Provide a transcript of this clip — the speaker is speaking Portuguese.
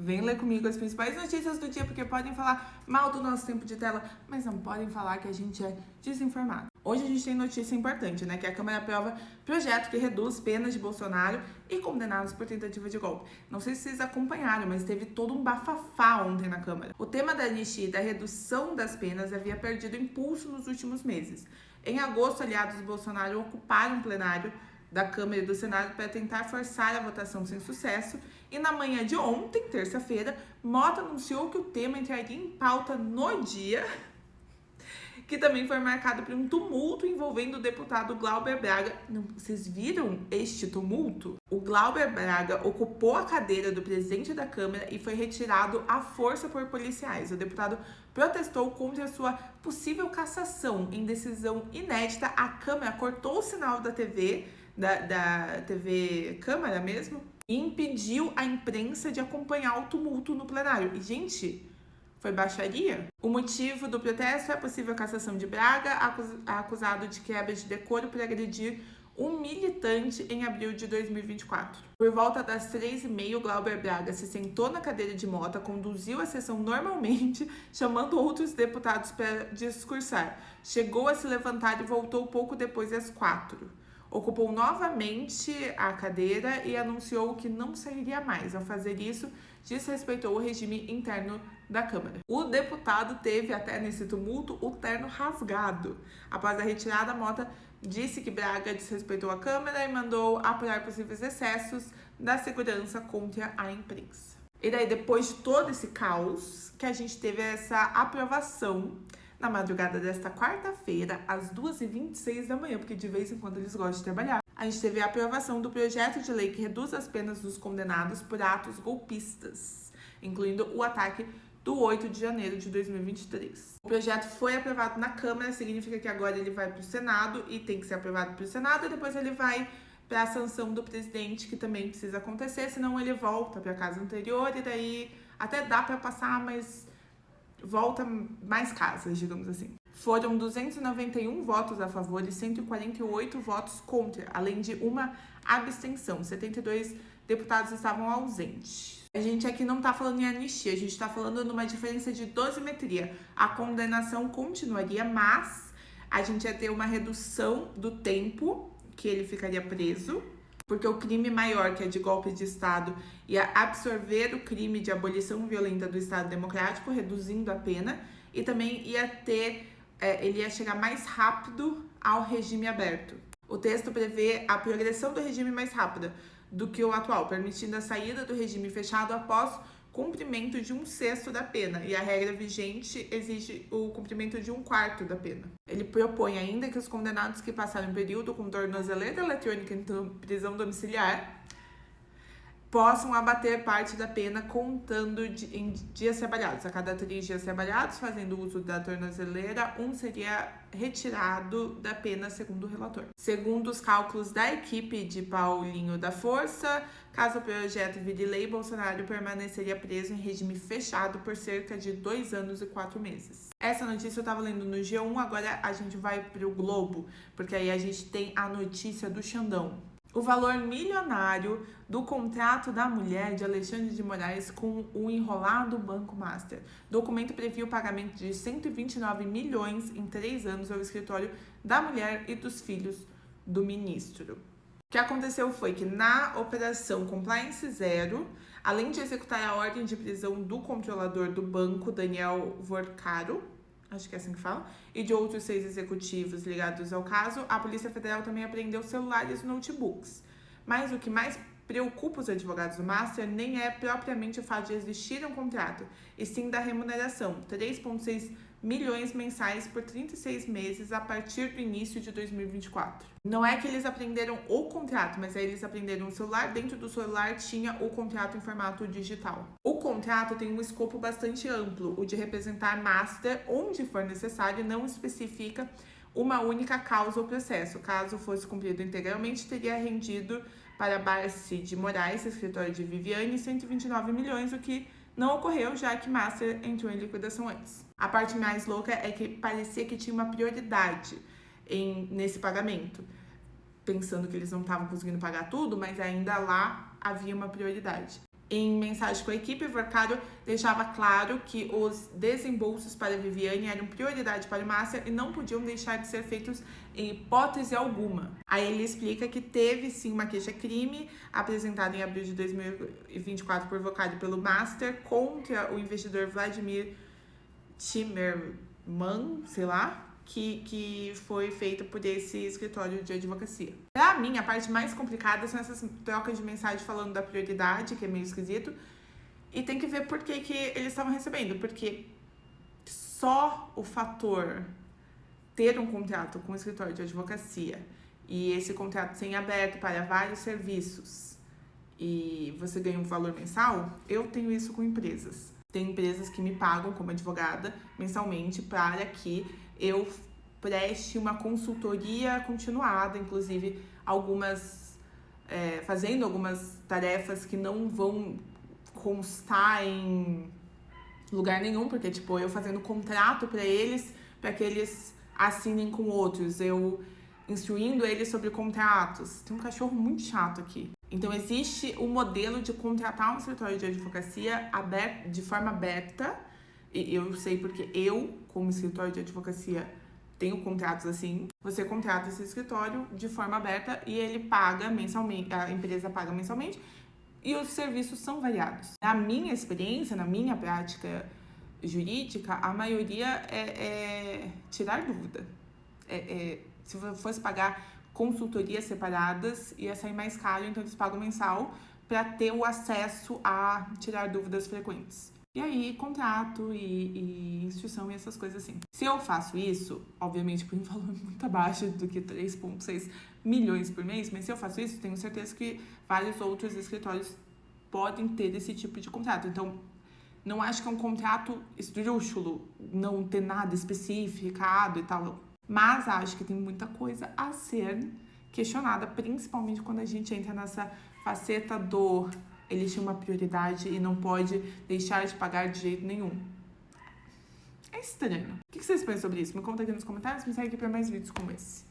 Vem ler comigo as principais notícias do dia, porque podem falar mal do nosso tempo de tela, mas não podem falar que a gente é desinformado. Hoje a gente tem notícia importante, né? Que a Câmara aprova projeto que reduz penas de Bolsonaro e condenados por tentativa de golpe. Não sei se vocês acompanharam, mas teve todo um bafafá ontem na Câmara. O tema da anistia e da redução das penas havia perdido impulso nos últimos meses. Em agosto, aliados do Bolsonaro ocuparam o plenário da Câmara e do Senado para tentar forçar a votação sem sucesso, e na manhã de ontem, terça-feira, Mota anunciou que o tema entraria em pauta no dia, que também foi marcado por um tumulto envolvendo o deputado Glauber Braga. Não, vocês viram este tumulto? O Glauber Braga ocupou a cadeira do presidente da Câmara e foi retirado à força por policiais. O deputado protestou contra a sua possível cassação. Em decisão inédita, a Câmara cortou o sinal da TV, da TV Câmara mesmo, e impediu a imprensa de acompanhar o tumulto no plenário. E, gente, foi baixaria? O motivo do protesto é a possível cassação de Braga, acusado de quebra de decoro por agredir um militante em abril de 2024. Por volta das 3h30, Glauber Braga se sentou na cadeira de Mota, conduziu a sessão normalmente, chamando outros deputados para discursar. Chegou a se levantar e voltou pouco depois às 4h. Ocupou novamente a cadeira e anunciou que não sairia mais. Ao fazer isso, desrespeitou o regime interno da Câmara. O deputado teve até nesse tumulto o terno rasgado. Após a retirada, Mota disse que Braga desrespeitou a Câmara e mandou apurar possíveis excessos da segurança contra a imprensa. E daí, depois de todo esse caos, que a gente teve essa aprovação na madrugada desta quarta-feira, às 2h26 da manhã, porque de vez em quando eles gostam de trabalhar, a gente teve a aprovação do projeto de lei que reduz as penas dos condenados por atos golpistas, incluindo o ataque do 8 de janeiro de 2023. O projeto foi aprovado na Câmara, significa que agora ele vai para o Senado e tem que ser aprovado para o Senado, e depois ele vai para a sanção do presidente, que também precisa acontecer, senão ele volta para a casa anterior e daí até dá para passar, mas volta mais casas, digamos assim. Foram 291 votos a favor e 148 votos contra, além de uma abstenção. 72 deputados estavam ausentes. A gente aqui não está falando em anistia, a gente está falando numa diferença de dosimetria. A condenação continuaria, mas a gente ia ter uma redução do tempo que ele ficaria preso, porque o crime maior, que é de golpe de Estado, ia absorver o crime de abolição violenta do Estado Democrático, reduzindo a pena, e também ia ter, ele ia chegar mais rápido ao regime aberto. O texto prevê a progressão do regime mais rápida do que o atual, permitindo a saída do regime fechado após cumprimento de 1/6 da pena, e a regra vigente exige o cumprimento de 1/4 da pena. Ele propõe ainda que os condenados que passaram um período com tornozeleira eletrônica em prisão domiciliar possam abater parte da pena contando em dias trabalhados. A cada 3 dias trabalhados, fazendo uso da tornozeleira, um seria retirado da pena, segundo o relator. Segundo os cálculos da equipe de Paulinho da Força, caso o projeto vire lei, Bolsonaro permaneceria preso em regime fechado por cerca de 2 anos e 4 meses. Essa notícia eu estava lendo no G1, agora a gente vai para o Globo, porque aí a gente tem a notícia do Xandão. O valor milionário do contrato da mulher de Alexandre de Moraes com o enrolado Banco Master. O documento previa o pagamento de 129 milhões em 3 anos ao escritório da mulher e dos filhos do ministro. O que aconteceu foi que na operação Compliance Zero, além de executar a ordem de prisão do controlador do banco, Daniel Vorcaro, acho que é assim que fala, e de outros 6 executivos ligados ao caso, a Polícia Federal também apreendeu celulares e notebooks. Mas o que mais preocupa os advogados do Master nem é propriamente o fato de existir um contrato, e sim da remuneração, 3,6 milhões mensais por 36 meses a partir do início de 2024. Não é que eles aprenderam o contrato, mas aí eles aprenderam o celular. Dentro do celular tinha o contrato em formato digital. O contrato tem um escopo bastante amplo, o de representar master onde for necessário, não especifica uma única causa ou processo. Caso fosse cumprido integralmente, teria rendido para Barci de Moraes, escritório de Viviane, 129 milhões, o que não ocorreu, já que Master entrou em liquidação antes. A parte mais louca é que parecia que tinha uma prioridade nesse pagamento, pensando que eles não estavam conseguindo pagar tudo, mas ainda lá havia uma prioridade. Em mensagem com a equipe, Vorcado deixava claro que os desembolsos para a Viviane eram prioridade para o Master e não podiam deixar de ser feitos em hipótese alguma. Aí ele explica que teve sim uma queixa-crime apresentada em abril de 2024 por Vorcado pelo Master contra o investidor Vladimir Timerman, sei lá, que foi feita por esse escritório de advocacia. Pra mim, a parte mais complicada são essas trocas de mensagem falando da prioridade, que é meio esquisito, e tem que ver por que eles estavam recebendo, porque só o fator ter um contrato com o escritório de advocacia e esse contrato ser aberto para vários serviços e você ganha um valor mensal, eu tenho isso com empresas. Tem empresas que me pagam como advogada mensalmente para que eu preste uma consultoria continuada, inclusive fazendo algumas tarefas que não vão constar em lugar nenhum, porque tipo, eu fazendo contrato para que eles assinem com outros, eu instruindo eles sobre contratos. Tem um cachorro muito chato aqui. Então, existe o modelo de contratar um escritório de advocacia de forma aberta. E eu sei porque eu, como escritório de advocacia, tenho contratos assim. Você contrata esse escritório de forma aberta e ele paga mensalmente, a empresa paga mensalmente e os serviços são variados. Na minha experiência, na minha prática jurídica, a maioria é tirar dúvida. Se fosse pagar consultorias separadas, ia sair mais caro, então eles pagam mensal para ter o acesso a tirar dúvidas frequentes. E aí, contrato e instrução e essas coisas assim. Se eu faço isso, obviamente por um valor muito abaixo do que 3,6 milhões por mês, mas se eu faço isso, tenho certeza que vários outros escritórios podem ter esse tipo de contrato. Então, não acho que é um contrato esdrúxulo, não ter nada especificado e tal. Mas acho que tem muita coisa a ser questionada, principalmente quando a gente entra nessa faceta do ele tinha uma prioridade e não pode deixar de pagar de jeito nenhum. É estranho. O que vocês pensam sobre isso? Me conta aqui nos comentários, me segue para mais vídeos como esse.